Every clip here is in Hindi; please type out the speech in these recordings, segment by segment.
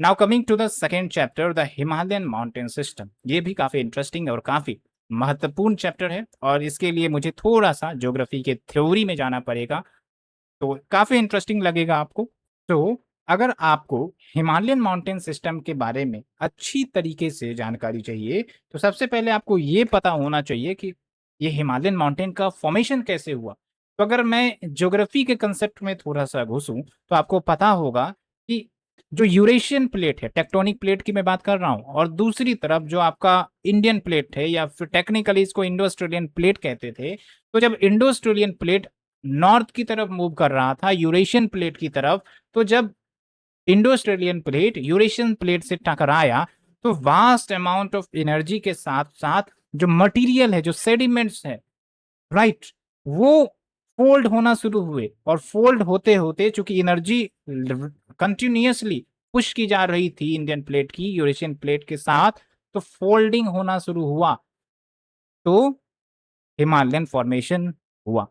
Now coming to the second chapter, the Himalayan mountain system. ये भी काफी इंटरेस्टिंग और काफी महत्वपूर्ण चैप्टर है, और इसके लिए मुझे थोड़ा सा ज्योग्राफी के थ्योरी में जाना पड़ेगा, तो काफी इंटरेस्टिंग लगेगा आपको। तो अगर आपको हिमालयन माउंटेन सिस्टम के बारे में अच्छी तरीके से जानकारी चाहिए, तो सबसे पहले आपको ये पता होना चाहिए कि ये हिमालयन माउंटेन का फॉर्मेशन कैसे हुआ। तो अगर मैं ज्योग्राफी के कंसेप्ट में थोड़ा सा घुसूं, तो आपको पता होगा कि जो यूरेशियन प्लेट है, टेक्टोनिक प्लेट की मैं बात कर रहा हूँ, और दूसरी तरफ जो आपका इंडियन प्लेट है, या फिर टेक्निकली इसको इंडो ऑस्ट्रेलियन प्लेट कहते थे। तो जब इंडो ऑस्ट्रेलियन प्लेट नॉर्थ की तरफ मूव कर रहा था, यूरेशियन प्लेट की तरफ, तो जब Indo Australian plate Eurasian plate से टकराया, तो वास्ट अमाउंट ऑफ एनर्जी के साथ साथ जो मटेरियल है, जो सेडिमेंट्स है, राइट, वो फोल्ड होना शुरू हुए। और फोल्ड होते होते चूंकि एनर्जी कंटिन्यूअसली पुश की जा रही थी इंडियन प्लेट की यूरेशियन प्लेट के साथ, तो फोल्डिंग होना शुरू हुआ, तो हिमालयन फॉर्मेशन हुआ।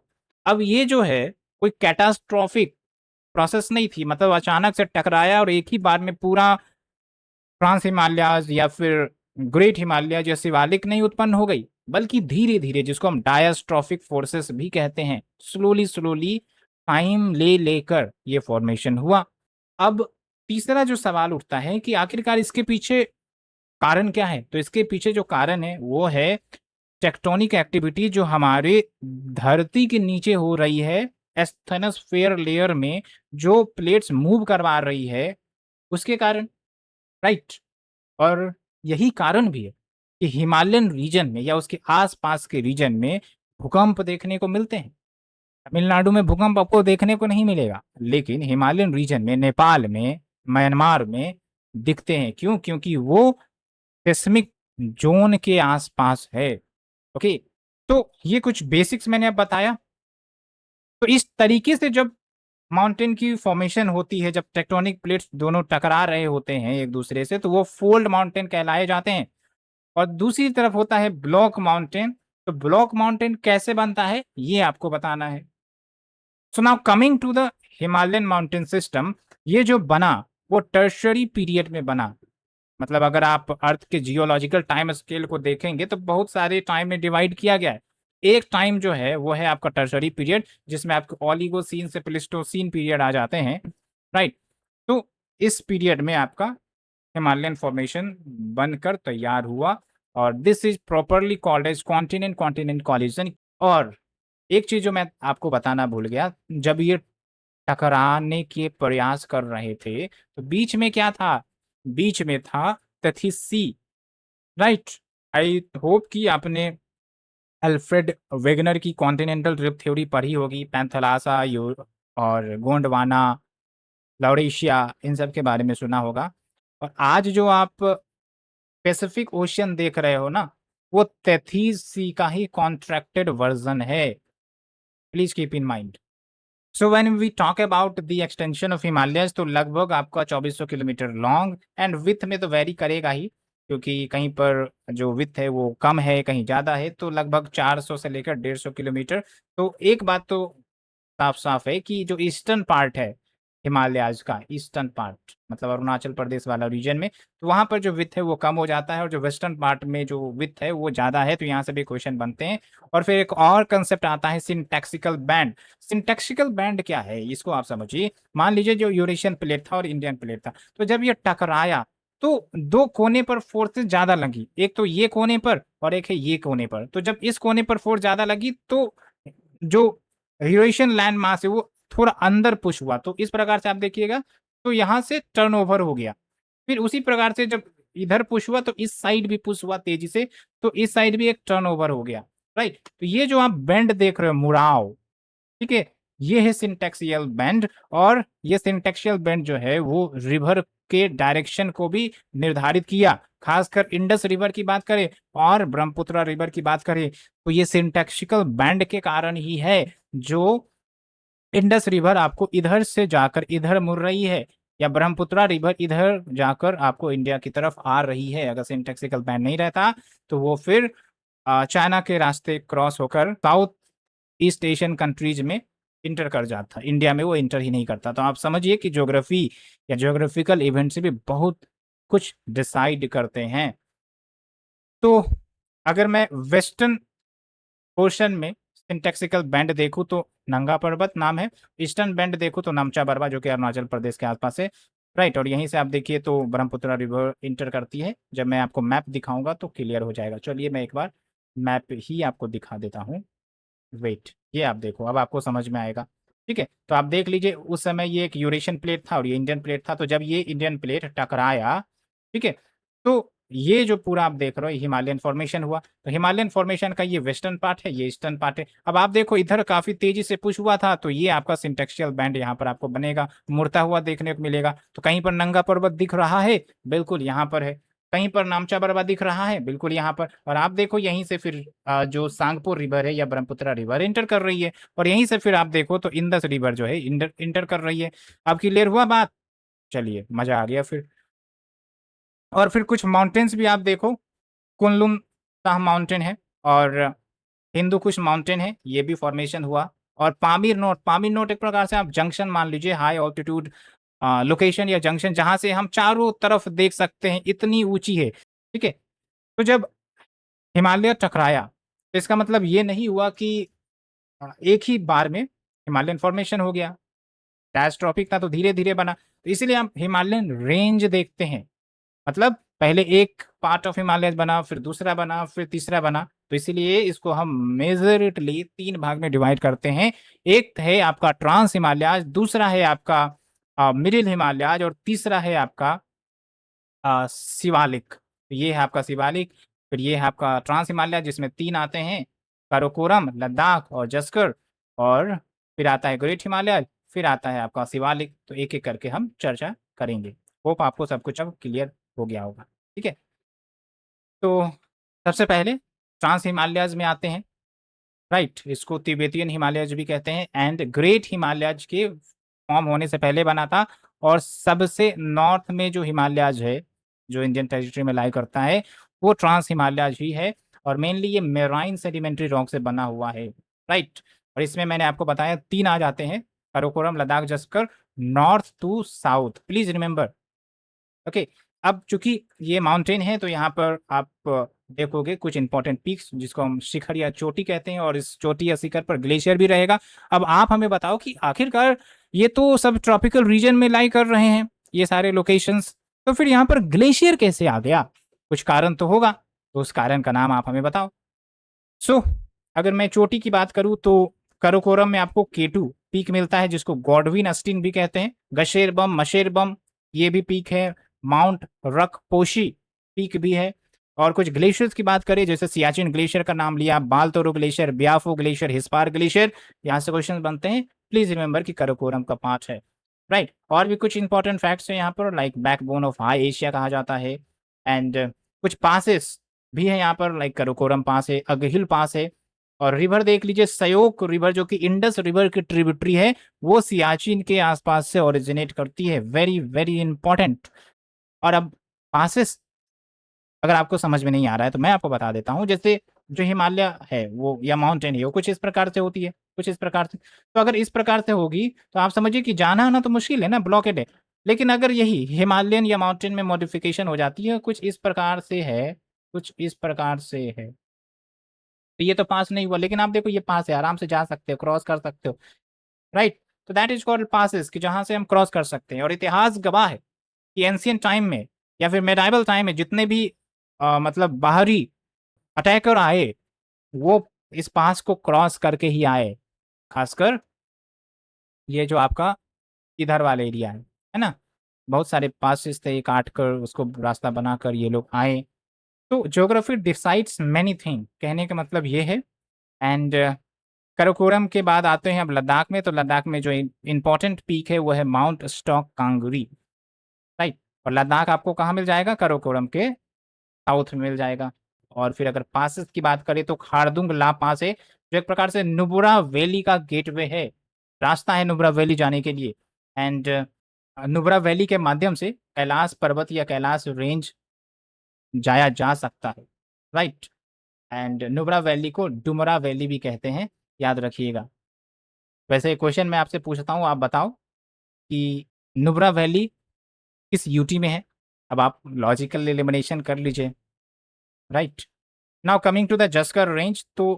अब ये जो है कोई कैटास्ट्रॉफिक प्रोसेस नहीं थी, मतलब अचानक से टकराया और एक ही बार में पूरा ट्रांस हिमालयाज या फिर ग्रेट हिमालय या शिवालिक नहीं उत्पन्न हो गई, बल्कि धीरे धीरे, जिसको हम डायस्ट्रॉफिक फोर्सेस भी कहते हैं, स्लोली स्लोली टाइम ले लेकर ये फॉर्मेशन हुआ। अब तीसरा जो सवाल उठता है कि आखिरकार इसके पीछे कारण क्या है, तो इसके पीछे जो कारण है वो है टेक्टोनिक एक्टिविटी, जो हमारे धरती के नीचे हो रही है, एस्थेनोस्फेयर लेयर में जो प्लेट्स मूव करवा रही है उसके कारण, राइट। और यही कारण भी है कि हिमालयन रीजन में या उसके आसपास के रीजन में भूकंप देखने को मिलते हैं। तमिलनाडु में भूकंप आपको देखने को नहीं मिलेगा, लेकिन हिमालयन रीजन में, नेपाल में, म्यांमार में दिखते हैं। क्यों? क्योंकि वो सेस्मिक जोन के आसपास है। ओके, तो ये कुछ बेसिक्स मैंने अब बताया। तो इस तरीके से जब माउंटेन की फॉर्मेशन होती है, जब टेक्टोनिक प्लेट्स दोनों टकरा रहे होते हैं एक दूसरे से, तो वो फोल्ड माउंटेन कहलाए जाते हैं। और दूसरी तरफ होता है ब्लॉक माउंटेन। तो ब्लॉक माउंटेन कैसे बनता है ये आपको बताना है। So now coming to the Himalayan mountain system, ये जो बना वो टर्शरी पीरियड में बना। मतलब अगर आप अर्थ के जियोलॉजिकल टाइम स्केल को देखेंगे तो बहुत सारे टाइम में डिवाइड किया गया है। एक टाइम जो है वो है आपका टर्शरी पीरियड, जिसमें आपके ओलिगोसीन से प्लेस्टोसीन पीरियड आ जाते हैं, राइट। तो इस पीरियड में आपका हिमालयन फॉर्मेशन बनकर तैयार हुआ, और this is properly called as continent continent collision. और एक चीज जो मैं आपको बताना भूल गया, जब ये टकराने के प्रयास कर रहे थे तो बीच में क्या था? बीच में था तथी सी, राइट। आई होप कि आपने अल्फ्रेड वेगनर की कॉन्टिनेंटल ड्रिफ्ट थ्योरी पढ़ी होगी, पैंथलासा और गोंडवाना, लॉरेशिया, इन सब के बारे में सुना होगा। और आज जो आप पैसिफिक ओशियन देख रहे हो ना, वो तैथीस सी का ही कॉन्ट्रैक्टेड वर्जन है। Please keep in mind. So when we talk about the extension of Himalayas, तो लगभग आपका 2400 किलोमीटर लॉन्ग, एंड विथ में तो वेरी करेगा ही, क्योंकि कहीं पर जो विथ है वो कम है, कहीं ज़्यादा है, तो लगभग 400 से लेकर 150 किलोमीटर। तो एक बात तो साफ साफ है कि जो ईस्टर्न पार्ट है हिमालयाज का, ईस्टर्न पार्ट मतलब अरुणाचल प्रदेश वाला रीजन में, तो वहाँ पर जो विथ है वो कम हो जाता है, और जो वेस्टर्न पार्ट में जो विथ है वो ज़्यादा है। तो यहाँ से भी क्वेश्चन बनते हैं। और फिर एक और कंसेप्ट आता है सिंटैक्सिकल बैंड। सिंटैक्सिकल बैंड क्या है इसको आप समझिए। मान लीजिए जो यूरेशियन प्लेट था और इंडियन प्लेट था, तो जब ये टकराया तो दो कोने पर फोर्सेस ज्यादा लगी, एक तो ये कोने पर और एक है ये कोने पर। तो जब इस कोने पर फोर्स ज्यादा लगी तो जो यूरेशियन लैंड मास है वो थोड़ा अंदर पुश हुआ, तो इस प्रकार से आप देखिएगा, तो यहां से टर्नओवर हो गया। फिर उसी प्रकार से जब इधर पुश हुआ तो इस साइड भी पुश हुआ तेजी से, तो इस साइड भी एक टर्नओवर हो गया, राइट। तो ये जो आप बेंड देख रहे हो, मुड़ाव, ठीक है, ये है सिंटेक्सियल बेंड। और ये सिंटेक्सियल बेंड जो है वो रिवर के डायरेक्शन को भी निर्धारित किया। खासकर इंडस रिवर की बात करें और ब्रह्मपुत्र रिवर की बात करें, तो ये सिंटेक्सिकल बैंड के कारण ही है जो इंडस रिवर आपको इधर से जाकर इधर मुड़ रही है, या ब्रह्मपुत्र रिवर इधर जाकर आपको इंडिया की तरफ आ रही है। अगर सिंटेक्सिकल बैंड नहीं रहता तो वो फिर चाइना के रास्ते क्रॉस होकर साउथ ईस्ट एशियन कंट्रीज में इंटर कर जाता, इंडिया में वो इंटर ही नहीं करता। तो आप समझिए कि ज्योग्राफी या ज्योग्राफिकल इवेंट से भी बहुत कुछ डिसाइड करते हैं। तो अगर मैं वेस्टर्न पोर्शन में सिंटैक्सिकल बैंड देखूं तो नंगा पर्वत नाम है, ईस्टर्न बैंड देखूं तो नामचा बरवा जो कि अरुणाचल प्रदेश के आसपास है, राइट। और यहीं से आप देखिए तो ब्रह्मपुत्र रिवर इंटर करती है। जब मैं आपको मैप दिखाऊंगा तो क्लियर हो जाएगा। चलिए मैं एक बार मैप ही आपको दिखा देता हूँ। वेट, ये आप देखो, अब आपको समझ में आएगा। ठीक है, तो आप देख लीजिए उस समय ये एक यूरेशियन प्लेट था और ये इंडियन प्लेट था। तो जब ये इंडियन प्लेट टकराया, ठीक है, तो ये जो पूरा आप देख रहे हो हिमालयन फॉर्मेशन हुआ। तो हिमालयन फॉर्मेशन का ये वेस्टर्न पार्ट है, ये ईस्टर्न पार्ट है। अब आप देखो इधर काफी तेजी से पुश हुआ था, तो ये आपका सिंटेक्शियल बैंड यहाँ पर आपको बनेगा, मुड़ता हुआ देखने को मिलेगा। तो कहीं पर नंगा पर्वत दिख रहा है, बिल्कुल यहाँ पर है। कहीं पर नामचा बरवा दिख रहा है, बिल्कुल यहाँ पर। और आप देखो यहीं से फिर जो सांगपुर रिवर है या ब्रह्मपुत्र रिवर इंटर कर रही है, और यहीं से फिर आप देखो तो इंदस रिवर जो है इंटर कर रही है। अब क्लियर हुआ बात? चलिए मजा आ गया फिर। और फिर कुछ माउंटेन्स भी आप देखो, कुनलुन शाह माउंटेन है और हिंदू कुश माउंटेन है, ये भी फॉर्मेशन हुआ। और पामीर नोट एक प्रकार से आप जंक्शन मान लीजिए, हाई ऑल्टीट्यूड लोकेशन या जंक्शन, जहां से हम चारों तरफ देख सकते हैं, इतनी ऊंची है। ठीक है, तो जब हिमालय टकराया तो इसका मतलब ये नहीं हुआ कि एक ही बार में हिमालयन फॉर्मेशन हो गया। डैश ट्रॉपिक था तो धीरे धीरे बना। तो इसीलिए हम हिमालयन रेंज देखते हैं, मतलब पहले एक पार्ट ऑफ हिमालय बना, फिर दूसरा बना, फिर तीसरा बना। तो इसीलिए इसको हम मेजरली 3 भाग में डिवाइड करते हैं। एक है आपका ट्रांस हिमालयाज, दूसरा है आपका मिडिल हिमालयाज, और तीसरा है आपका शिवालिक। तो ये है आपका शिवालिक, फिर ये है आपका ट्रांस हिमालय जिसमें 3 आते हैं, काराकोरम, लद्दाख और जस्कर। और फिर आता है ग्रेट हिमालय, फिर आता है आपका शिवालिक। तो एक एक करके हम चर्चा करेंगे। होप आपको सब कुछ अब क्लियर हो गया होगा। ठीक है, तो सबसे पहले ट्रांस हिमालयाज में आते हैं, राइट। इसको तिब्बतियन हिमालयज भी कहते हैं। एंड ग्रेट हिमालयज के फॉर्म होने से पहले बना था। और सबसे नॉर्थ में जो हिमालयज है, जो इंडियन टेरिटरी में लाई करता है, वो ट्रांस हिमालयज ही है। और मेनली ये मेराइन सेडिमेंट्री रॉक से बना हुआ है, राइट। और इसमें मैंने आपको बताया 3 आ जाते हैं, Karakoram, Ladakh, Zanskar, north to south, please remember. Okay, अब चूंकि ये माउंटेन है तो यहाँ पर आप देखोगे कुछ इंपॉर्टेंट पीक्स जिसको हम शिखर या चोटी कहते हैं, और इस चोटी या शिखर पर ग्लेशियर भी रहेगा। अब आप हमें बताओ कि आखिरकार ये तो सब ट्रॉपिकल रीजन में लाई कर रहे हैं ये सारे लोकेशंस, तो फिर यहाँ पर ग्लेशियर कैसे आ गया? कुछ कारण तो होगा, तो उस कारण का नाम आप हमें बताओ। सो अगर मैं चोटी की बात करूं तो कराकोरम में आपको केटू पीक मिलता है, जिसको गॉडविन अस्टिन भी कहते हैं। गशेरबम, मशेरबम, ये भी पीक है। माउंट रकपोशी पीक भी है। और कुछ ग्लेशियर्स की बात करें, जैसे सियाचिन ग्लेशियर का नाम लिया, बालतोरो ग्लेशियर, ब्याफो ग्लेशियर, हिस्पार ग्लेशियर, यहाँ से क्वेश्चन बनते हैं। प्लीज रिमेंबर कि कराकोरम का पार्ट है, राइट। और भी कुछ इंपॉर्टेंट फैक्ट्स है यहाँ पर, like backbone of high Asia कहा जाता है। एंड कुछ पासेस भी है यहाँ पर, लाइक कराकोरम पास है, अगहिल पास है। और रिवर देख लीजिए, सयोक रिवर जो कि इंडस रिवर की ट्रिब्यूटरी है, वो सियाचिन के आसपास से ओरिजिनेट करती है। Very very important. और अब पासेस अगर आपको समझ में नहीं आ रहा है तो मैं आपको बता देता हूँ। जैसे जो हिमालय है वो, या माउंटेन है वो, कुछ इस प्रकार से होती है, कुछ इस प्रकार से। तो अगर इस प्रकार से होगी तो आप समझिए कि जाना आना तो मुश्किल है ना, ब्लॉकेड है। लेकिन अगर यही हिमालयन या माउंटेन में मॉडिफिकेशन हो जाती है, कुछ इस प्रकार से है, कुछ इस प्रकार से है, तो ये तो पास नहीं हुआ। लेकिन आप देखो ये पास है, आराम से जा सकते हो, क्रॉस कर सकते हो, राइट। तो दैट इज कॉल्ड पासेस, कि जहां से हम क्रॉस कर सकते हैं। और इतिहास गवाह है कि एंशियंट टाइम में या फिर मेडाइवल टाइम में जितने भी मतलब बाहरी अटैकर आए, वो इस पास को क्रॉस करके ही आए। खासकर ये जो आपका इधर वाला एरिया है ना, बहुत सारे पासेस थे, काट कर उसको रास्ता बनाकर ये लोग आए। तो ज्योग्राफी डिसाइड्स मैनी थिंग, कहने का मतलब ये है। एंड कराकोरम के बाद आते हैं अब लद्दाख में। तो लद्दाख में जो इंपॉर्टेंट पीक है वो है माउंट स्टॉक कांगरी, राइट। और लद्दाख आपको कहाँ मिल जाएगा? कराकोरम के साउथ में मिल जाएगा। और फिर अगर पासेस की बात करें तो खारदुंग ला पास है, जो एक प्रकार से नुब्रा वैली का गेटवे है, रास्ता है नुब्रा वैली जाने के लिए। एंड नुब्रा वैली के माध्यम से कैलाश पर्वत या कैलाश रेंज जाया जा सकता है, राइट। एंड नुब्रा वैली को डुमरा वैली भी कहते हैं, याद रखिएगा। वैसे क्वेश्चन मैं आपसे पूछता हूँ, आप बताओ कि नुब्रा वैली किस यूटी में है? अब आप लॉजिकल एलिमिनेशन कर लीजिए, right. Now coming to the Zanskar range, तो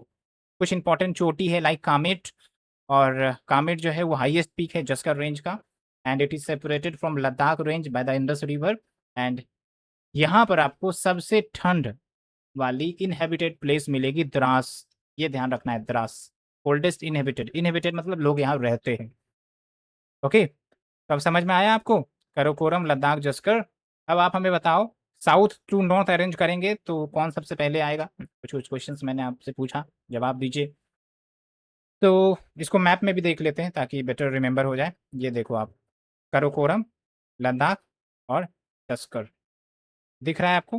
कुछ इंपॉर्टेंट चोटी है लाइक कामेट, और कामेट जो है वो हाईएस्ट पीक है जस्कर रेंज का, and it is separated from Ladakh range by the Indus river. And यहाँ पर आपको सबसे ठंड वाली इनहेबिटेड प्लेस मिलेगी, द्रास। ये ध्यान रखना है, द्रास कोल्डेस्ट इनहेबिटेड, इनहेबिटेड मतलब लोग यहाँ रहते हैं। ओके, तो अब समझ में आया आपको कराकोरम, लद्दाख, जस्कर। अब आप हमें बताओ, साउथ टू नॉर्थ अरेंज करेंगे तो कौन सबसे पहले आएगा? कुछ कुछ क्वेश्चंस मैंने आपसे पूछा, जवाब दीजिए। तो इसको मैप में भी देख लेते हैं ताकि बेटर रिमेंबर हो जाए। ये देखो आप, कराकोरम, लद्दाख और जस्कर दिख रहा है आपको,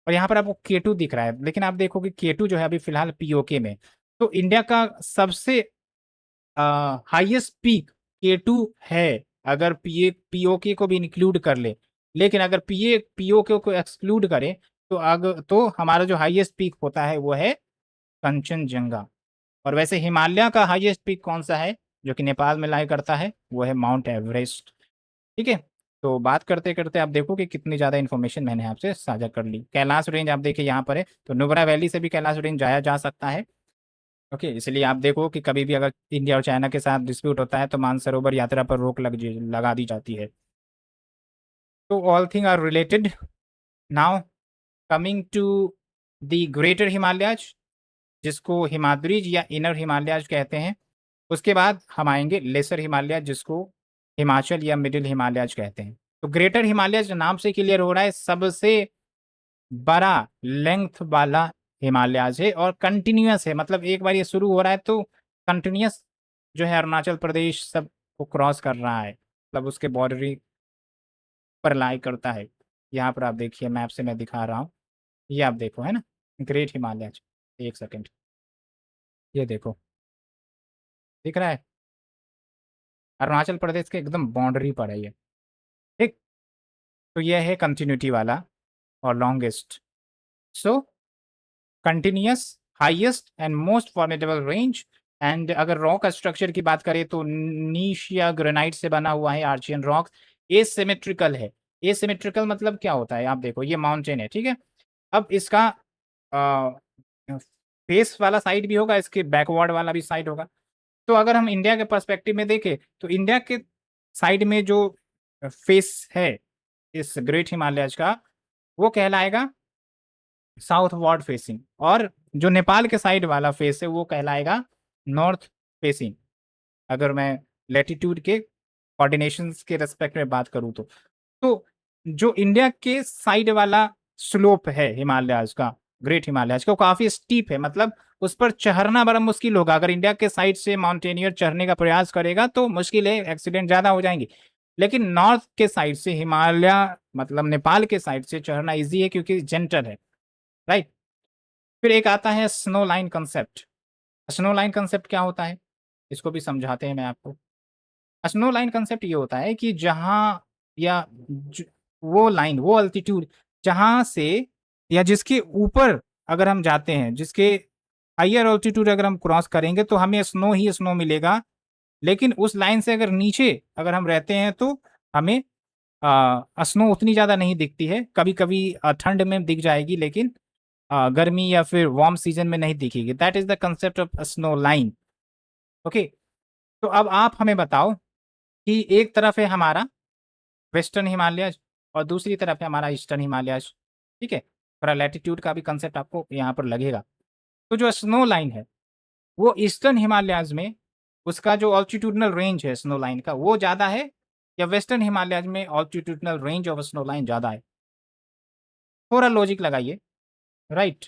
और यहाँ पर आपको केटू दिख रहा है। लेकिन आप देखो कि केटू जो है अभी फिलहाल पीओके में, तो इंडिया का सबसे हाईएस्ट पीक केटू है, अगर पीओके को भी इंक्लूड कर ले। लेकिन अगर पीओके को एक्सक्लूड करें तो हमारा जो हाईएस्ट पीक होता है वो है कंचनजंगा। और वैसे हिमालय का हाईएस्ट पीक कौन सा है जो कि नेपाल में लाई करता है? वो है माउंट एवरेस्ट। ठीक है, तो बात करते करते आप देखो कि कितनी ज़्यादा इन्फॉर्मेशन मैंने आपसे साझा कर ली। कैलाश रेंज आप देखिए यहाँ पर है, तो नुब्रा वैली से भी कैलाश रेंज जाया जा सकता है। ओके, इसलिए आप देखो कि कभी भी अगर इंडिया और चाइना के साथ डिस्प्यूट होता है तो मानसरोवर यात्रा पर रोक लगा दी जाती है। तो all thing are related. Now coming to the greater Himalayas, जिसको हिमाद्रीज या इनर हिमालयाज कहते हैं। उसके बाद हम आएंगे लेसर हिमालय, जिसको हिमाचल या मिडिल हिमालयाज कहते हैं। तो ग्रेटर हिमालयाज नाम से क्लियर हो रहा है, सबसे बड़ा लेंथ वाला हिमालयाज है और कंटिन्यूअस है। मतलब एक बार ये शुरू हो रहा है तो कंटिन्यूअस जो है अरुणाचल प्रदेश सब को क्रॉस कर रहा है, मतलब उसके बॉर्डरी पर लाई करता है। यहाँ पर आप देखिए, मैप से मैं दिखा रहा हूँ, ये आप देखो है ना, ग्रेट हिमालयाज। एक सेकेंड, ये देखो, दिख रहा है? अरुणाचल प्रदेश के एकदम बाउंड्री पर है ये। ठीक, तो ये है कंटिन्यूटी वाला और longest. So continuous, highest and most formidable range. And अगर रॉक स्ट्रक्चर की बात करें तो नीश या ग्रेनाइट से बना हुआ है आर्चियन रॉक। एसिमेट्रिकल है। एसिमेट्रिकल मतलब क्या होता है? आप देखो, ये माउंटेन है, ठीक है। अब इसका फेस वाला साइड भी होगा, इसके बैकवर्ड वाला भी साइड होगा। तो अगर हम इंडिया के पर्सपेक्टिव में देखें तो इंडिया के साइड में जो फेस है इस ग्रेट हिमालयाज का, वो कहलाएगा साउथ वार्ड फेसिंग, और जो नेपाल के साइड वाला फेस है वो कहलाएगा नॉर्थ फेसिंग। अगर मैं लेटीट्यूड के कोऑर्डिनेशंस के रेस्पेक्ट में बात करूँ तो जो इंडिया के साइड वाला स्लोप है हिमालयाज का, ग्रेट हिमालयाज का, वो काफी स्टीप है। मतलब उस पर चढ़ना बड़ा मुश्किल होगा। अगर इंडिया के साइड से माउंटेनियर चढ़ने का प्रयास करेगा तो मुश्किल है, एक्सीडेंट ज्यादा हो जाएंगे। लेकिन नॉर्थ के साइड से हिमालय, मतलब नेपाल के साइड से चढ़ना इजी है क्योंकि जेंटल है, राइट। फिर एक आता है snow line concept. Snow line concept क्या होता है, इसको भी समझाते हैं मैं आपको। स्नो लाइन कंसेप्ट ये होता है कि जहाँ या वो लाइन, वो अल्टीट्यूड जहाँ से या जिसके ऊपर अगर हम जाते हैं, जिसके हाइयर ऑल्टीट्यूड अगर हम क्रॉस करेंगे तो हमें स्नो ही स्नो मिलेगा। लेकिन उस लाइन से अगर नीचे अगर हम रहते हैं तो हमें स्नो उतनी ज़्यादा नहीं दिखती है। कभी कभी ठंड में दिख जाएगी, लेकिन गर्मी या फिर वार्म सीजन में नहीं दिखेगी। That is the concept of snow line. Okay, तो अब आप हमें बताओ कि एक तरफ है हमारा वेस्टर्न हिमालयाज और दूसरी तरफ है हमारा ईस्टर्न हिमालयाज। ठीक है, थोड़ा लैटिट्यूड का भी कंसेप्ट आपको यहाँ पर लगेगा। तो जो स्नो लाइन है वो ईस्टर्न हिमालयाज में, उसका जो ऑल्टीट्यूडनल रेंज है स्नो लाइन का वो ज़्यादा है, या वेस्टर्न हिमालयाज में altitudinal range of snow line ज़्यादा है? थोड़ा लॉजिक लगाइए, राइट।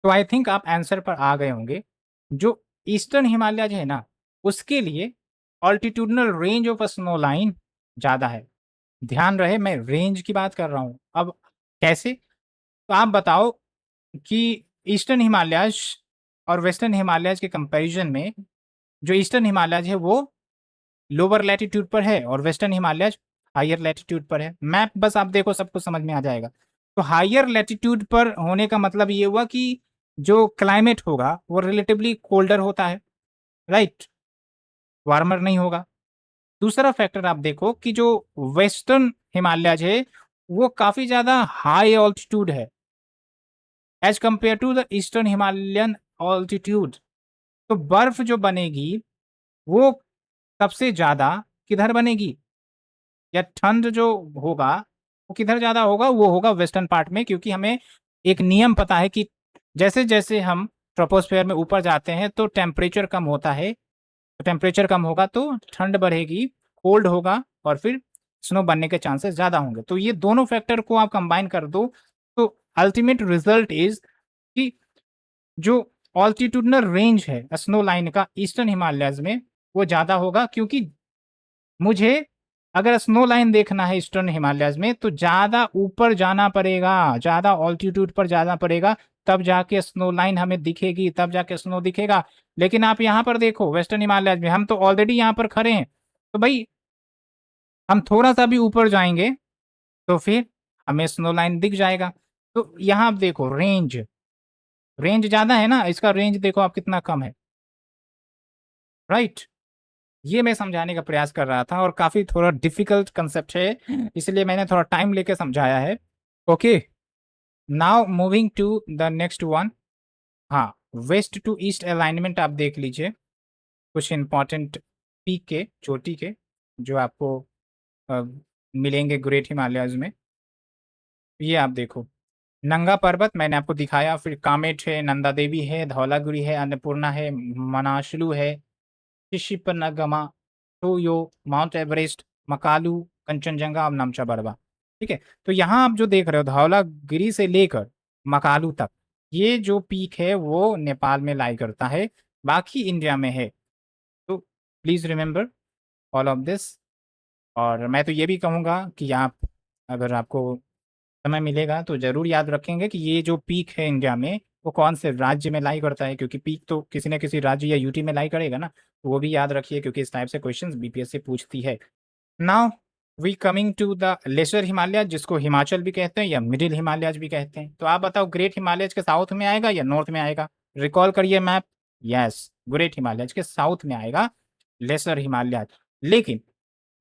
तो आई थिंक आप आंसर पर आ गए होंगे। जो ईस्टर्न हिमालयाज है ना, उसके लिए altitudinal range of snow line ज़्यादा है। ध्यान रहे, मैं रेंज की बात कर रहा हूँ। अब कैसे? तो आप बताओ कि ईस्टर्न हिमालयाज और वेस्टर्न हिमालयाज के कंपैरिजन में जो ईस्टर्न हिमालयाज है वो लोअर लैटिट्यूड पर है और वेस्टर्न हिमालयाज हायर लैटिट्यूड पर है। मैप बस आप देखो, सबको समझ में आ जाएगा। तो हायर लैटिट्यूड पर होने का मतलब ये हुआ कि जो क्लाइमेट होगा वो रिलेटिवली कोल्डर होता है, राइट। वार्मर नहीं होगा। दूसरा फैक्टर आप देखो कि जो वेस्टर्न हिमालयज है वो काफी ज्यादा हाई ऑल्टीट्यूड है as compare to the eastern Himalayan altitude. तो बर्फ जो बनेगी वो सबसे ज्यादा किधर बनेगी, या ठंड जो होगा वो किधर ज्यादा होगा, वो होगा वेस्टर्न पार्ट में। क्योंकि हमें एक नियम पता है कि जैसे जैसे हम ट्रोपोस्फेयर में ऊपर जाते हैं तो टेम्परेचर कम होता है, तो टेम्परेचर कम होगा तो ठंड बढ़ेगी, कोल्ड होगा, और फिर स्नो बनने के चांसेस ज्यादा होंगे। तो ये दोनों फैक्टर को आप कंबाइन कर दो तो अल्टीमेट रिजल्ट इज कि जो ऑल्टीट्यूडनल रेंज है स्नो लाइन का ईस्टर्न हिमालयज में वो ज्यादा होगा। क्योंकि मुझे अगर स्नो लाइन देखना है ईस्टर्न हिमालयज में तो ज्यादा ऊपर जाना पड़ेगा, ज्यादा ऑल्टीट्यूड पर जाना पड़ेगा, तब जाके स्नो लाइन हमें दिखेगी, तब जाके स्नो दिखेगा। लेकिन आप यहाँ पर देखो वेस्टर्न हिमालयज में हम तो ऑलरेडी यहाँ पर खड़े हैं, तो भाई हम थोड़ा सा भी ऊपर जाएंगे तो फिर हमें स्नो लाइन दिख जाएगा। तो यहाँ आप देखो रेंज, रेंज ज्यादा है ना, इसका रेंज देखो आप कितना कम है, राइट। ये मैं समझाने का प्रयास कर रहा था और काफी थोड़ा डिफिकल्ट कंसेप्ट है, इसलिए मैंने थोड़ा टाइम लेके समझाया है। Okay, now moving to the next one. हाँ, वेस्ट टू ईस्ट अलाइनमेंट आप देख लीजिए, कुछ इंपॉर्टेंट पीक के, चोटी के, जो आपको अ, मिलेंगे ग्रेट हिमालयाज में। ये आप देखो, नंगा पर्वत मैंने आपको दिखाया, फिर कामेट है, नंदा देवी है, धौलागिरी है, अन्नपूर्णा है, मनाशलू है, शिशिपनगमा, टोयो, माउंट एवरेस्ट, मकालू, कंचनजंगा और नमचा बरवा। ठीक है, तो यहाँ आप जो देख रहे हो धौलागिरी से लेकर मकालू तक, ये जो पीक है वो नेपाल में लाई करता है, बाकी इंडिया में है। तो please remember all of this. और मैं तो ये भी कहूँगा कि आप, अगर आपको समय मिलेगा तो जरूर याद रखेंगे कि ये जो पीक है इंडिया में वो कौन से राज्य में लाई करता है, क्योंकि पीक तो किसी न किसी राज्य या यूटी में लाई करेगा ना, तो वो भी याद रखिए क्योंकि इस टाइप से क्वेश्चंस बीपीएससी पूछती है। Now we coming to the lesser Himalaya, जिसको हिमाचल भी कहते हैं या मिडिल हिमालयज भी कहते हैं। तो आप बताओ ग्रेट हिमालयज के साउथ में आएगा या नॉर्थ में आएगा, रिकॉल करिए मैप। यस, ग्रेट हिमालयज के साउथ में आएगा लेसर हिमालय। लेकिन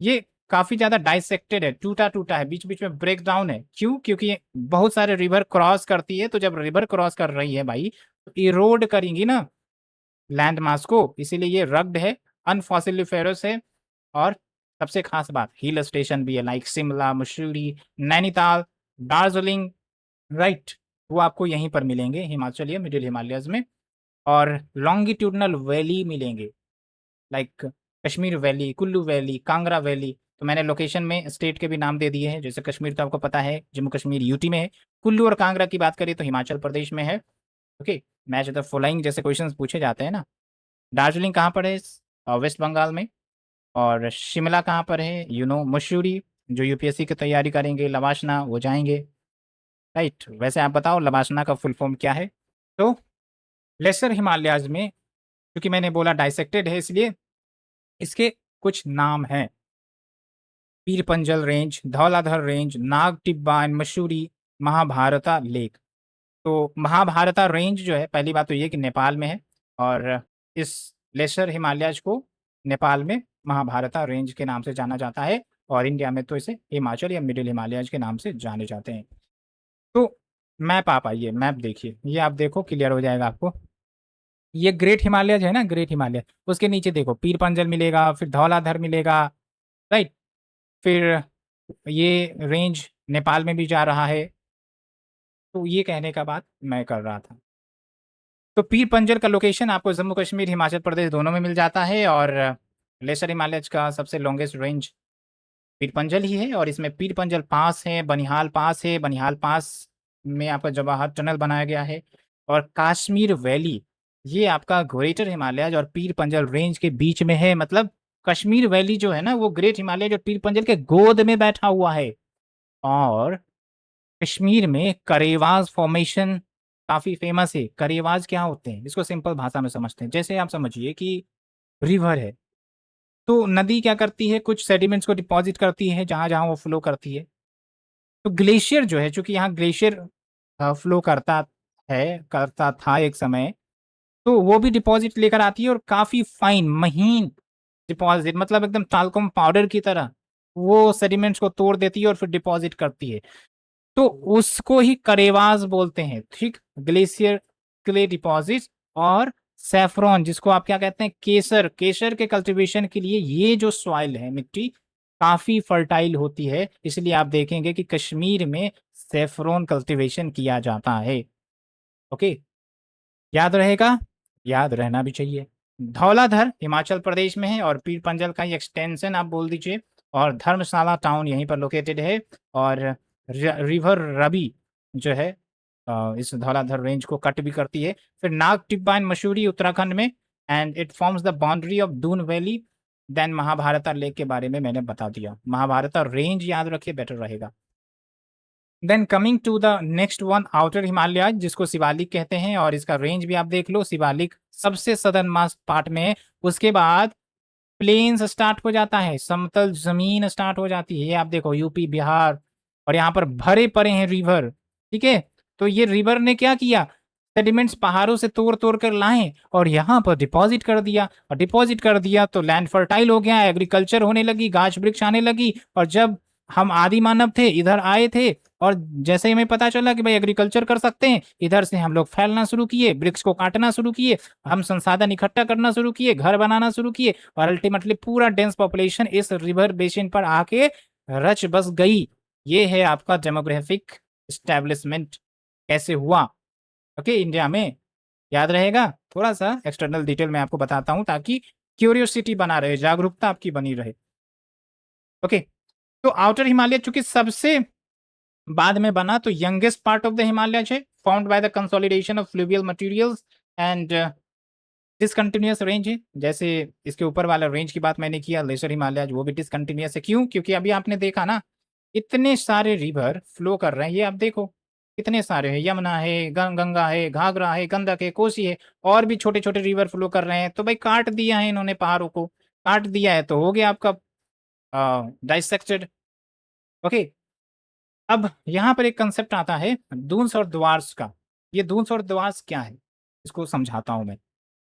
ये काफी ज्यादा डाइसेक्टेड है, टूटा टूटा है, बीच बीच में ब्रेक डाउन है। क्यों? क्योंकि ये बहुत सारे रिवर क्रॉस करती है, तो जब रिवर क्रॉस कर रही है भाई तो इरोड करेंगी ना लैंड मास को, इसीलिए ये रग्ड है, अनफॉसिलिफेरस है। और सबसे खास बात हिल स्टेशन भी है, लाइक शिमला, मसूरी, नैनीताल, दार्जिलिंग, राइट, वो आपको यहीं पर मिलेंगे हिमाचल या मिडिल हिमालयज में। और लॉन्गिट्यूडनल वैली मिलेंगे, like Kashmir valley, Kullu valley, Kangra valley. तो मैंने लोकेशन में स्टेट के भी नाम दे दिए हैं, जैसे कश्मीर तो आपको पता है जम्मू कश्मीर यूटी में है, कुल्लू और कांगड़ा की बात करें तो हिमाचल प्रदेश में है। ओके, मैच द फॉलोइंग जैसे क्वेश्चंस पूछे जाते हैं ना। दार्जिलिंग कहाँ पर है? वेस्ट बंगाल में। और शिमला कहाँ पर है? मसूरी, जो यूपीएससी की तैयारी करेंगे लवाशना वो जाएंगे, राइट। वैसे आप बताओ लवाशना का फुल फॉर्म क्या है? तो लेसर हिमालयाज में, क्योंकि मैंने बोला डाइसेक्टेड है इसलिए इसके कुछ नाम हैं, पीर Panjal range, Dhauladhar range, Nag Tibba and Mussoorie, Mahabharata lake. तो महाभारता रेंज जो है, पहली बात तो ये कि नेपाल में है, और इस लेसर हिमालयज को नेपाल में महाभारता रेंज के नाम से जाना जाता है, और इंडिया में तो इसे हिमाचल या मिडिल हिमालयज के नाम से जाने जाते हैं। तो मैप आप आइए, मैप देखिए, ये आप देखो क्लियर हो जाएगा आपको। ये ग्रेट हिमालयज है ना, ग्रेट हिमालय, उसके नीचे देखो पीर पंजल मिलेगा, फिर धौलाधर मिलेगा, राइट। फिर ये रेंज नेपाल में भी जा रहा है। तो ये कहने का बात मैं कर रहा था। तो पीर पंजल का लोकेशन आपको जम्मू कश्मीर, हिमाचल प्रदेश दोनों में मिल जाता है, और लेसर हिमालयज का सबसे लॉन्गेस्ट रेंज पीर पंजल ही है। और इसमें पीर पंजल पास है, बनिहाल पास है, बनिहाल पास में आपका जवाहर टनल बनाया गया है। और काश्मीर वैली, ये आपका ग्रेटर हिमालयज और पीर पंजल रेंज के बीच में है। मतलब कश्मीर वैली जो है ना वो ग्रेट हिमालयज और पीर पंजल के गोद में बैठा हुआ है। और कश्मीर में करेवाज फॉर्मेशन काफी फेमस है। करेवाज क्या होते हैं इसको सिंपल भाषा में समझते हैं, जैसे आप समझिए कि रिवर है, तो नदी क्या करती है, कुछ सेडिमेंट्स को डिपॉजिट करती है जहां जहां वो फ्लो करती है। तो ग्लेशियर जो है, चूंकि यहाँ ग्लेशियर फ्लो करता था एक समय, तो वो भी डिपॉजिट लेकर आती है, और काफी फाइन महीन डिपॉजिट मतलब एकदम टालकम पाउडर की तरह वो सेडिमेंट्स को तोड़ देती है और फिर डिपॉजिट करती है, तो उसको ही करेवास बोलते हैं। ठीक, ग्लेशियर क्ले डिपॉजिट और सेफ्रॉन जिसको आप क्या कहते हैं, केसर, केसर के कल्टीवेशन के लिए ये जो सॉइल है, मिट्टी काफी फर्टाइल होती है, इसलिए आप देखेंगे कि कश्मीर में सेफ्रॉन कल्टीवेशन किया जाता है। ओके, याद रहेगा, याद रहना भी चाहिए। धौलाधर हिमाचल प्रदेश में है और पीर पंजल का ही एक्सटेंशन आप बोल दीजिए, और धर्मशाला टाउन यहीं पर लोकेटेड है, और रिवर रवि जो है इस धौलाधर रेंज को कट भी करती है। फिर नाग टिब्बा एंड मसूरी उत्तराखंड में, and it forms the boundary of Doon valley. Then Mahabharata lake के बारे में मैंने बता दिया, महाभारता रेंज याद रखिए, बेटर रहेगा। Then coming to the next one, outer Himalaya जिसको शिवालिक कहते हैं, और इसका रेंज भी आप देख लो, शिवालिक सबसे सदर्न मास्ट पार्ट में है। उसके बाद प्लेन्स स्टार्ट हो जाता है, समतल जमीन स्टार्ट हो जाती है, ये आप देखो यूपी बिहार, और यहाँ पर भरे पड़े हैं रिवर। ठीक है, तो ये रिवर ने क्या किया, सेडिमेंट्स पहाड़ों से तोड़ तोड़ कर लाए और यहाँ पर डिपॉजिट कर दिया, और डिपॉजिट कर दिया तो लैंड फर्टाइल हो गया, एग्रीकल्चर होने लगी, गाछ वृक्ष आने लगी। और जब हम आदि मानव थे इधर आए थे, और जैसे ही हमें पता चला कि भाई एग्रीकल्चर कर सकते हैं, इधर से हम लोग फैलना शुरू किए, वृक्ष को काटना शुरू किए, हम संसाधन इकट्ठा करना शुरू किए, घर बनाना शुरू किए, और अल्टीमेटली पूरा डेंस पॉपुलेशन इस रिवर बेसिन पर आके रच बस गई। ये है आपका डेमोग्राफिक स्टैब्लिशमेंट कैसे हुआ, ओके, इंडिया में। याद रहेगा, थोड़ा सा एक्सटर्नल डिटेल मैं आपको बताता हूं ताकि क्यूरियोसिटी बना रहे, जागरूकता आपकी बनी रहे। ओके, तो आउटर हिमालय चूंकि सबसे बाद में बना, तो youngest part of the Himalaya है, found by the consolidation of fluvial materials and discontinuous range है। जैसे इसके ऊपर वाला रेंज की बात मैंने किया, लेसर हिमालय, वो भी डिसकंटिन्यूअस है। क्यों? क्योंकि अभी आपने देखा ना, इतने सारे रिवर फ्लो कर रहे हैं, ये आप देखो कितने सारे हैं, यमुना है, गंगा है, घाघरा है, गंडक है, कोसी है, और भी छोटे छोटे रिवर फ्लो कर रहे हैं। तो भाई काट दिया है इन्होंने, पहाड़ों को काट दिया है, तो हो गया आपका डाइसेक्टेड। ओके, अब यहाँ पर एक कंसेप्ट आता है दून्स और द्वार्स का। ये दून्स और द्वार्स क्या है, इसको समझाता हूं मैं।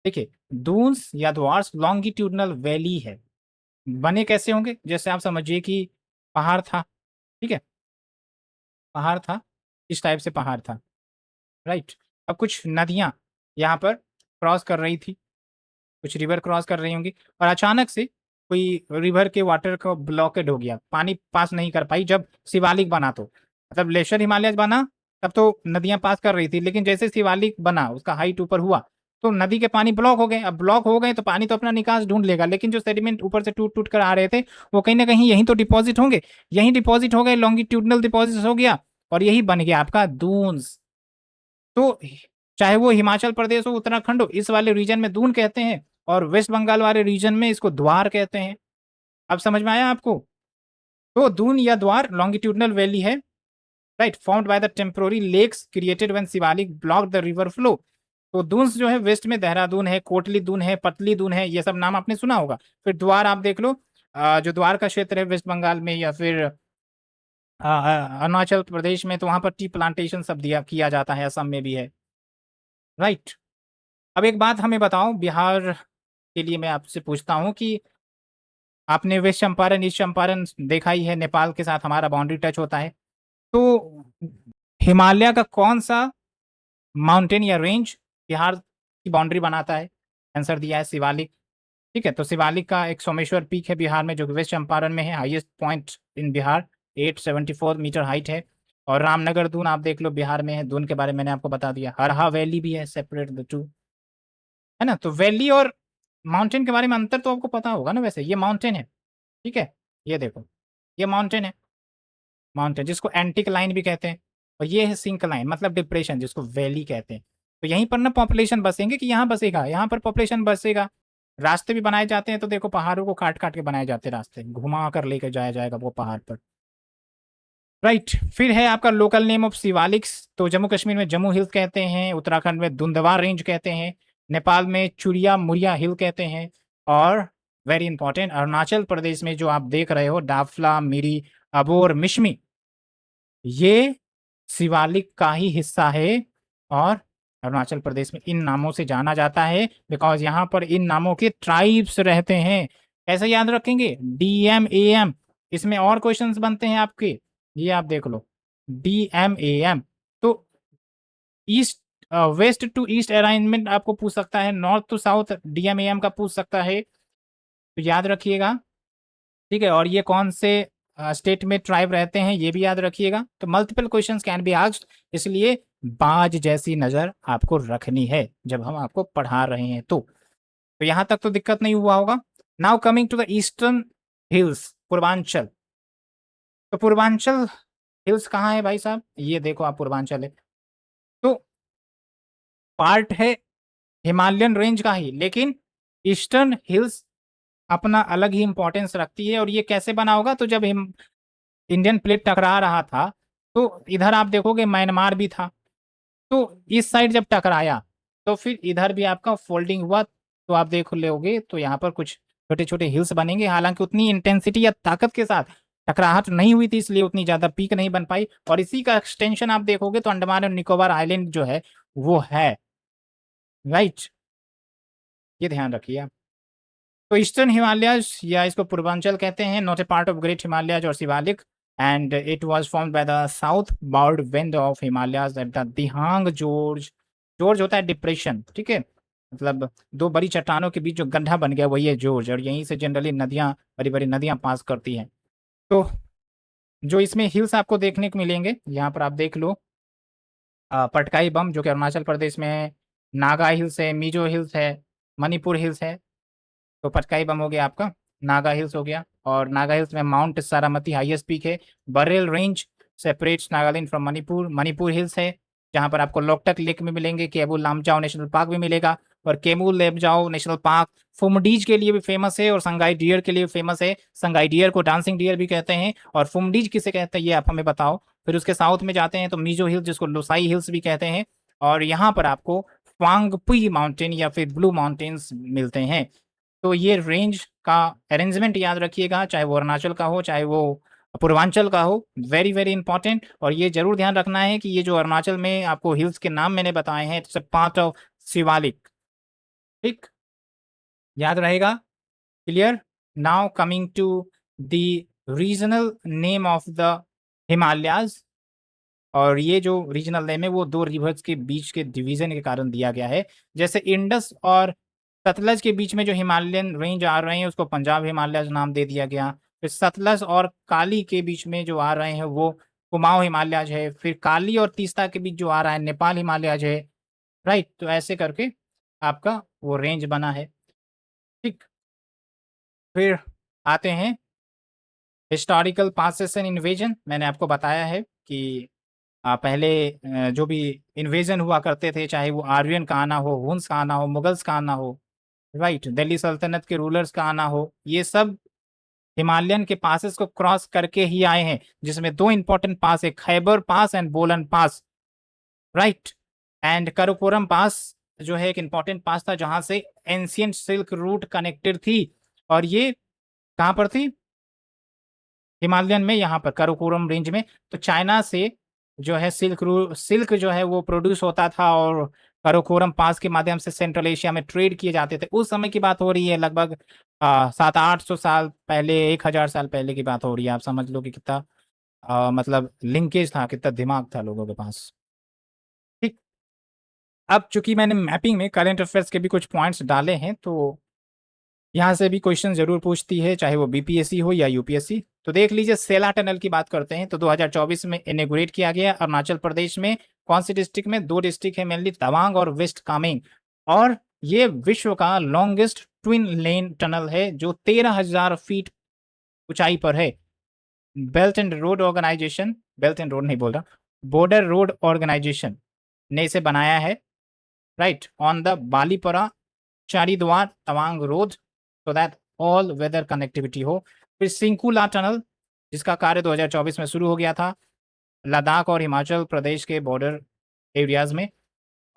देखिए, दून्स या द्वार्स लॉन्गिट्यूडनल वैली है। बने कैसे होंगे, जैसे आप समझिए कि पहाड़ था, ठीक है, पहाड़ था, इस टाइप से पहाड़ था, राइट। अब कुछ नदियां यहाँ पर क्रॉस कर रही थी, कुछ रिवर क्रॉस कर रही होंगी, और अचानक से कोई रिवर के वाटर का ब्लॉकेड हो गया, पानी पास नहीं कर पाई। जब शिवालिक बना, तो मतलब ग्लेशियर हिमालय बना, तब तो नदियां पास कर रही थी, लेकिन जैसे शिवालिक बना, उसका हाइट ऊपर हुआ, तो नदी के पानी ब्लॉक हो गए। अब ब्लॉक हो गए तो पानी तो अपना निकास ढूंढ लेगा, लेकिन जो सेडिमेंट ऊपर से टूट टूट कर आ रहे थे, वो कहीं ना कहीं यहीं तो डिपॉजिट होंगे, यहीं डिपॉजिट हो गए, लॉन्गिट्यूडनल डिपॉजिट हो गया, और यही बन गया आपका दून्स। तो चाहे वो हिमाचल प्रदेश हो, उत्तराखंड हो, इस वाले रीजन में दून कहते हैं, और वेस्ट बंगाल वाले रीजन में इसको द्वार कहते हैं। अब समझ में आया आपको? तो दून या द्वार लॉन्गिट्यूडनल वैली है, right, found by the temporary lakes created when Shivalik block the river flow. तो दून्स जो है वेस्ट में देहरादून है, कोटली दून है, पतली दून है, ये सब नाम आपने सुना होगा। फिर द्वार आप देख लो, जो द्वार का क्षेत्र है वेस्ट बंगाल में, या फिर अरुणाचल प्रदेश में, तो वहां पर टी प्लांटेशन सब दिया किया जाता है, असम में भी है, राइट। अब एक बात हमें बताओ, बिहार के लिए मैं आपसे पूछता हूँ कि आपने वेस्ट चंपारण ईस्ट चंपारण देखा ही है, नेपाल के साथ हमारा बाउंड्री टच होता है। तो हिमालय का कौन सा माउंटेन या रेंज बिहार की बाउंड्री बनाता है? आंसर दिया है शिवालिक। ठीक है, तो शिवालिक का एक सोमेश्वर पीक है बिहार में, जो कि वेस्ट चंपारण में है, highest point in Bihar, 874 metre height है। और रामनगर दून आप देख लो, बिहार में है, दून के बारे में मैंने आपको बता दिया। हरहा वैली भी है, सेपरेट द टू, है ना। तो वैली और माउंटेन के बारे में अंतर तो आपको पता होगा ना। वैसे ये माउंटेन है, ठीक है, ये देखो, ये माउंटेन है, माउंटेन जिसको एंटिक लाइन भी कहते हैं, और ये है सिंक लाइन, मतलब डिप्रेशन, जिसको वैली कहते हैं। तो यहीं पर ना पॉपुलेशन बसेंगे, कि यहाँ बसेगा, यहाँ पर पॉपुलेशन बसेगा। रास्ते भी बनाए जाते हैं, तो देखो पहाड़ों को काट काट के बनाए जाते हैं रास्ते, घुमा कर लेकर जाया जाएगा वो पहाड़ पर, राइट। फिर है आपका लोकल नेम ऑफ शिवालिक्स। तो जम्मू कश्मीर में जम्मू हिल्स कहते हैं, उत्तराखंड में धुंधवा रेंज कहते हैं, नेपाल में चुरिया मुरिया हिल कहते हैं, और वेरी इंपॉर्टेंट अरुणाचल प्रदेश में जो आप देख रहे हो, डाफला, मिरी, अबोर, मिश्मी, ये शिवालिक का ही हिस्सा है, और अरुणाचल प्रदेश में इन नामों से जाना जाता है बिकॉज यहाँ पर इन नामों के ट्राइब्स रहते हैं। कैसे याद रखेंगे? DMAM। इसमें और क्वेश्चंस बनते हैं आपके, ये आप देख लो, DMAM। तो east west to east alignment आपको पूछ सकता है, नॉर्थ टू साउथ DMAM का पूछ सकता है, तो याद रखिएगा। ठीक है, और ये कौन से स्टेट में ट्राइब रहते हैं ये भी याद रखिएगा। तो multiple questions can be asked, इसलिए बाज जैसी नजर आपको रखनी है जब हम आपको पढ़ा रहे हैं। तो यहां तक तो दिक्कत नहीं हुआ होगा। Now coming to the eastern hills, Purvanchal. तो पूर्वांचल हिल्स कहाँ है भाई साहब? ये देखो आप, पूर्वांचल है तो पार्ट है हिमालयन रेंज का ही, लेकिन ईस्टर्न हिल्स अपना अलग ही इंपॉर्टेंस रखती है। और ये कैसे बना होगा? तो जब इंडियन प्लेट टकरा रहा था तो इधर आप देखोगे म्यांमार भी था, तो इस साइड जब टकराया तो फिर इधर भी आपका फोल्डिंग हुआ, तो आप देख लोगे तो यहाँ पर कुछ छोटे छोटे हिल्स बनेंगे। हालांकि उतनी इंटेंसिटी या ताकत के साथ टकराहट नहीं हुई थी, इसलिए उतनी ज्यादा पीक नहीं बन पाई। और इसी का एक्सटेंशन आप देखोगे तो अंडमान और निकोबार आइलैंड जो है वो है, राइट, ये ध्यान रखिए आप। तो ईस्टर्न हिमालयस या इसको पूर्वांचल कहते हैं, not a part of great Himalayas और Shivalik, and it was formed by the southbound wind of Himalayas at the Dihang gorge. Gorge होता है डिप्रेशन, ठीक है, मतलब दो बड़ी चट्टानों के बीच जो गड्ढा बन गया वही है जोर्ज, और यहीं से जनरली नदियां, बड़ी बड़ी नदियां पास करती हैं। तो जो इसमें हिल्स आपको देखने को मिलेंगे, यहाँ पर आप देख लो, पटकाई बम जो कि अरुणाचल प्रदेश में है, नागा हिल्स है, मिजो हिल्स है, मणिपुर हिल्स है। तो पटकाई बम हो गया आपका, नागा हिल्स हो गया, और नागा हिल्स में माउंट सारामती हाईएस्ट पीक है। Barail range separates Nagaland from Manipur. Manipur hills है जहाँ पर आपको लोकटक लेक में मिलेंगे, केबुल लामजाओ नेशनल पार्क भी मिलेगा, और केमुल लेमजाओ नेशनल पार्क फुमडीज के लिए भी फेमस है और संगाई डियर के लिए फेमस है। संगाई डियर को डांसिंग डियर भी कहते हैं, और फुमडीज किसे कहते हैं ये आप हमें बताओ। फिर उसके साउथ में जाते हैं तो मिजो हिल्स जिसको लोसाई हिल्स भी कहते हैं, और यहाँ पर आपको वांगपुई माउंटेन या फिर ब्लू माउंटेन्स मिलते हैं। तो ये रेंज का अरेंजमेंट याद रखिएगा, चाहे वो अरुणाचल का हो चाहे वो पूर्वांचल का हो, वेरी वेरी इंपॉर्टेंट। और ये जरूर ध्यान रखना है कि ये जो अरुणाचल में आपको हिल्स के नाम मैंने बताए हैं, इट्स पार्ट ऑफ शिवालिक, ठीक, याद रहेगा, clear. Now coming to the regional name of the Himalayas, और ये जो रीजनल नेम है वो दो रिवर्स के बीच के डिवीजन के कारण दिया गया है। जैसे इंडस और सतलज के बीच में जो हिमालयन रेंज आ रहे हैं उसको पंजाब हिमालयज नाम दे दिया गया। फिर सतलज और काली के बीच में जो आ रहे हैं वो कुमाऊं हिमालयज है। फिर काली और तीस्ता के बीच जो आ रहा है नेपाल हिमालयज है, राइट। तो ऐसे करके आपका वो रेंज बना है, ठीक। फिर आते हैं हिस्टोरिकल पासेस एंड इन्वेजन। मैंने आपको बताया है कि पहले जो भी इन्वेजन हुआ करते थे, चाहे वो आर्यन का आना हो, हुन्स का आना हो, मुगल्स का आना हो, राइट, दिल्ली सल्तनत के रूलर्स का आना हो, ये सब हिमालयन के पासेस को क्रॉस करके ही आए हैं, जिसमें दो इंपॉर्टेंट पास है, खैबर पास एंड बोलन पास, राइट। एंड कराकोरम पास जो है एक इंपॉर्टेंट पास था जहां से एंशियंट सिल्क रूट कनेक्टेड थी, और ये कहाँ पर थी? हिमालयन में, यहाँ पर कराकोरम रेंज में। तो चाइना से जो है सिल्क जो है वो प्रोड्यूस होता था, और कराकोरम पास के माध्यम से सेंट्रल एशिया में ट्रेड किए जाते थे। उस समय की बात हो रही है, लगभग 700-800 साल पहले, 1000 साल पहले की बात हो रही है। आप समझ लो कि कितना मतलब लिंकेज था, कितना दिमाग था लोगों के पास, ठीक। अब चूंकि मैंने मैपिंग में करंट अफेयर्स के भी कुछ पॉइंट्स डाले हैं, तो यहाँ से भी क्वेश्चन जरूर पूछती है, चाहे वो बीपीएससी हो या यूपीएससी। तो देख लीजिए, सेला टनल की बात करते हैं तो 2024 में इनोग्रेट किया गया अरुणाचल प्रदेश में। कौन सी डिस्ट्रिक्ट में? दो डिस्ट्रिक्ट है मेनली, तवांग और वेस्ट कामेंग। और ये विश्व का लॉन्गेस्ट ट्विन लेन टनल है जो 13,000 फीट ऊंचाई पर है। Belt and road organisation, belt and road नहीं बोल रहा, बॉर्डर रोड ऑर्गेनाइजेशन ने इसे बनाया है, right, on the Balipara Charduar Tawang road, so that all weather connectivity हो। फिर सिंकुला टनल जिसका कार्य 2024 में शुरू हो गया था लद्दाख और हिमाचल प्रदेश के बॉर्डर एरियाज में,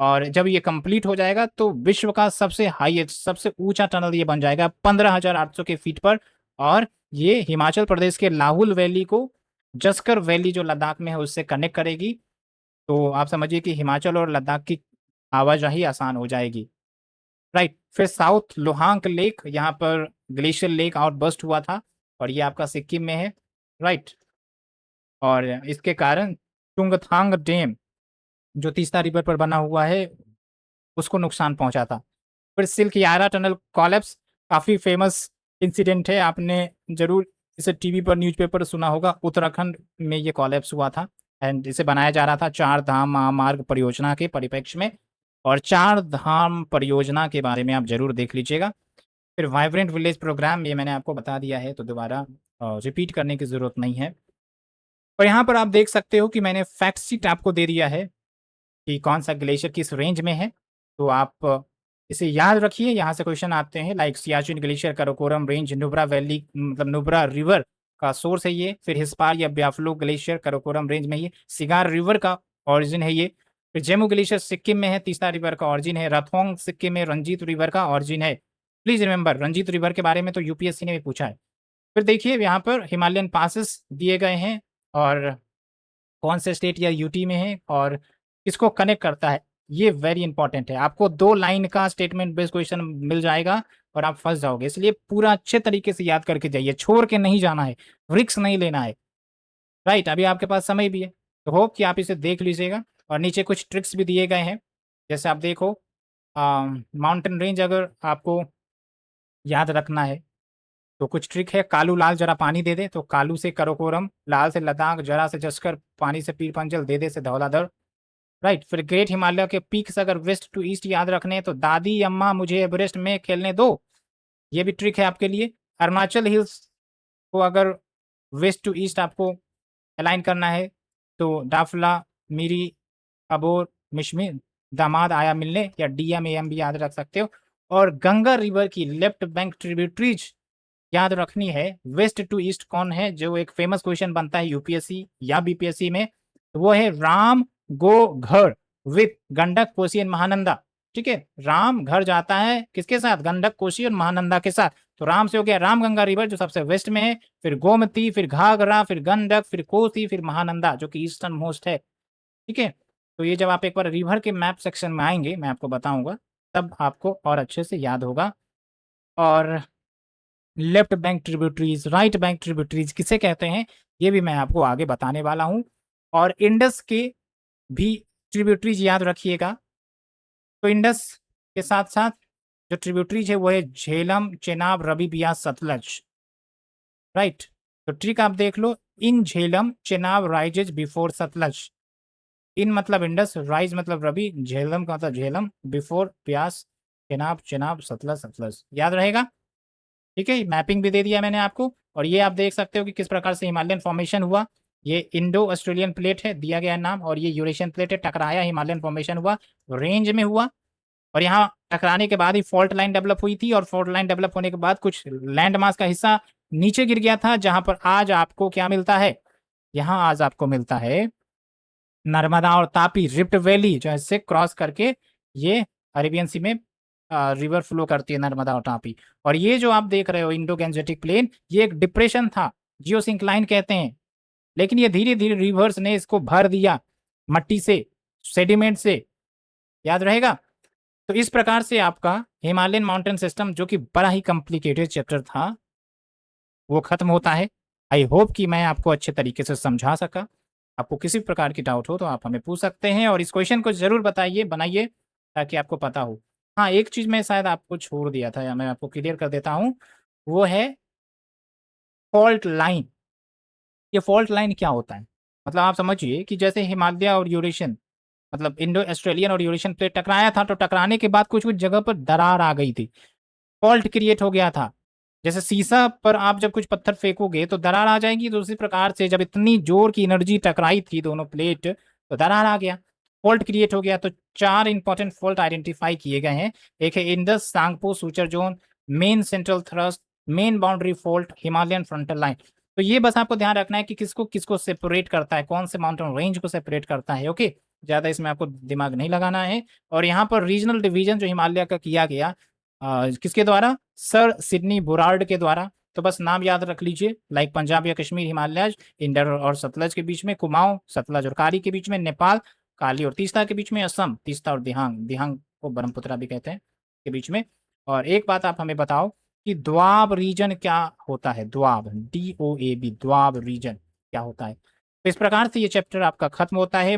और जब ये कंप्लीट हो जाएगा तो विश्व का सबसे हाईएस्ट, सबसे ऊंचा टनल ये बन जाएगा 15,800 के फीट पर। और ये हिमाचल प्रदेश के लाहुल वैली को जस्कर वैली जो लद्दाख में है उससे कनेक्ट करेगी। तो आप समझिए कि हिमाचल और लद्दाख की आवाजाही आसान हो जाएगी, राइट। फिर साउथ लोहांक लेक, यहाँ पर ग्लेशियर लेक आउटबर्स्ट हुआ था और ये आपका सिक्किम में है, राइट। और इसके कारण चुंगथांग डैम जो तीस्ता रिवर पर बना हुआ है उसको नुकसान पहुंचा था। फिर सिल्क यारा टनल कॉलेप्स, काफ़ी फेमस इंसिडेंट है, आपने जरूर इसे टीवी पर न्यूज़पेपर सुना होगा। उत्तराखंड में ये कॉलेप्स हुआ था एंड इसे बनाया जा रहा था चार धाम महामार्ग परियोजना के परिप्रेक्ष्य में। और चार धाम परियोजना के बारे में आप जरूर देख लीजिएगा। फिर वाइब्रेंट विलेज प्रोग्राम, ये मैंने आपको बता दिया है तो दोबारा रिपीट करने की ज़रूरत नहीं है। और यहाँ पर आप देख सकते हो कि मैंने फैक्ट शीट आपको दे दिया है कि कौन सा ग्लेशियर किस रेंज में है, तो आप इसे याद रखिए। यहाँ से क्वेश्चन आते हैं like Siachen glacier Karakoram range Nubra valley मतलब नुब्रा रिवर का सोर्स है ये। फिर हिस्पार या ब्याफ्लो ग्लेशियर कराकोरम रेंज में ये सिगार रिवर का ऑरिजिन है ये। फिर जेमू ग्लेशियर सिक्किम में है, तीस्ता रिवर का ऑरिजिन है। रथोंग सिक्किम में रंजीत रिवर का ऑरिजिन है। प्लीज रिमेंबर रंजीत रिवर के बारे में तो यूपीएससी ने भी पूछा है। फिर देखिए यहाँ पर हिमालयन पासेस दिए गए हैं और कौन से स्टेट या यूटी में है और किसको कनेक्ट करता है, ये वेरी इंपॉर्टेंट है। आपको 2 लाइन का स्टेटमेंट बेस्ड क्वेश्चन मिल जाएगा और आप फंस जाओगे, इसलिए पूरा अच्छे तरीके से याद करके जाइए, छोड़ के नहीं जाना है, रिस्क नहीं लेना है, राइट। अभी आपके पास समय भी है तो होप कि आप इसे देख लीजिएगा। और नीचे कुछ ट्रिक्स भी दिए गए हैं, जैसे आप देखो माउंटेन रेंज अगर आपको याद रखना है तो कुछ ट्रिक है। कालू लाल जरा पानी दे दे, तो कालू से कराकोरम, लाल से लद्दाख, जरा से जस्कर, पानी से पीर पंजल, दे दे से धौलाधर, राइट। फिर ग्रेट हिमालय के पीक्स अगर वेस्ट टू ईस्ट याद रखने हैं तो दादी अम्मा मुझे एवरेस्ट में खेलने दो, ये भी ट्रिक है आपके लिए। अरुणाचल हिल्स को अगर वेस्ट टू ईस्ट आपको अलाइन करना है तो डाफला मिरी अबोर मिशमी दामाद आया मिलने, या डीएम एम भी याद रख सकते हो। और गंगा रिवर की लेफ्ट बैंक ट्रिब्यूटरीज याद रखनी है। वेस्ट टू ईस्ट कौन है, जो एक फेमस क्वेश्चन बनता है यूपीएससी या बीपीएससी में, तो वो है राम गो घर विथ गंडक कोसी एंड महानंदा। ठीक है, राम घर जाता है किसके साथ, गंडक कोसी और महानंदा के साथ। तो राम से हो गया राम गंगा रिवर जो सबसे वेस्ट में है, फिर गोमती, फिर घाघरा, फिर गंडक, फिर कोसी, फिर महानंदा जो कि ईस्टर्न मोस्ट है। ठीक है, तो ये जब आप एक बार रिवर के मैप सेक्शन में आएंगे मैं आपको बताऊंगा तब आपको और अच्छे से याद होगा। और left bank tributaries, right bank tributaries किसे कहते हैं ये भी मैं आपको आगे बताने वाला हूं। और इंडस के भी ट्रिब्यूटरीज याद रखिएगा। तो इंडस के साथ साथ जो ट्रिब्यूटरीज है वो है झेलम, चेनाब, रवि, बियास, सतलज, राइट। तो ट्रिक आप देख लो, इन झेलम चेनाब राइजेज बिफोर सतलज। इन मतलब इंडस, राइज मतलब रवि, झेलम का मतलब झेलम, बिफोर ब्यास, चेनाब चेनाब, सतलज सतलज, याद रहेगा। ठीक है, मैपिंग भी दे दिया मैंने आपको। और ये आप देख सकते हो कि किस प्रकार से हिमालयन फॉर्मेशन हुआ। ये इंडो ऑस्ट्रेलियन प्लेट है, दिया गया नाम, और ये यूरेशियन प्लेट है, टकराया, हिमालयन फॉर्मेशन हुआ, रेंज में हुआ। और यहाँ टकराने के बाद ही फॉल्ट लाइन डेवलप हुई थी और फॉल्ट लाइन डेवलप होने के बाद कुछ लैंड मास का हिस्सा नीचे गिर गया था, जहां पर आज आपको क्या मिलता है, यहाँ आज आपको मिलता है नर्मदा और तापी रिफ्ट वैली, जो इससे क्रॉस करके ये अरेबियन सी में रिवर फ्लो करती है, नर्मदा और तापी। और ये जो आप देख रहे हो इंडो गैंजेटिक प्लेन, ये एक डिप्रेशन था, जियोसिंक्लाइन कहते हैं, लेकिन ये धीरे धीरे रिवर्स ने इसको भर दिया मट्टी से, सेडिमेंट से, याद रहेगा। तो इस प्रकार से आपका हिमालयन माउंटेन सिस्टम, जो कि बड़ा ही कॉम्प्लिकेटेड चैप्टर था, वो खत्म होता है। आई होप कि मैं आपको अच्छे तरीके से समझा सका। आपको किसी प्रकार की डाउट हो तो आप हमें पूछ सकते हैं और इस क्वेश्चन को जरूर बताइए, बनाइए, ताकि आपको पता हो। हाँ, एक चीज मैं शायद आपको छोड़ दिया था या मैं आपको क्लियर कर देता हूँ, वो है फॉल्ट लाइन। ये फॉल्ट लाइन क्या होता है, मतलब आप समझिए कि जैसे हिमालय और यूरेशियन मतलब इंडो ऑस्ट्रेलियन और यूरेशियन प्लेट टकराया था, तो टकराने के बाद कुछ कुछ जगह पर दरार आ गई थी, फॉल्ट क्रिएट हो गया था। जैसे शीशा पर आप जब कुछ पत्थर फेंकोगे तो दरार आ जाएगी, तो उसी प्रकार से जब इतनी जोर की एनर्जी टकराई थी दोनों प्लेट तो दरार आ गया, फॉल्ट क्रिएट हो गया। तो 4 इंपॉर्टेंट फॉल्ट आइडेंटिफाई किए गए हैं। एक है Indus Tsangpo suture zone, main central thrust, main boundary fault, Himalayan frontal line. तो ये बस आपको ध्यान रखना है कि किसको किसको सेपरेट करता है, कौन से माउंटेन रेंज को सेपरेट करता है। ओके, ज़्यादा इसमें आपको दिमाग नहीं लगाना है। और यहाँ पर रीजनल डिवीजन जो हिमालय का किया गया किसके द्वारा, सर सिडनी बुरार्ड के द्वारा। तो बस नाम याद रख लीजिए, लाइक पंजाब या कश्मीर हिमालयज, इंडर और सतलज के बीच में कुमाऊं, सतलज और कारी के बीच में नेपाल, काली और तीस्ता के बीच में असम, तीस्ता और दिहांग, दिहांग को ब्रह्मपुत्रा भी कहते हैं, के बीच में। और एक बात आप हमें बताओ कि द्वाब रीजन क्या होता है, द्वाब, DOAB, द्वाब रीजन क्या होता है। तो इस प्रकार से ये चैप्टर आपका खत्म होता है।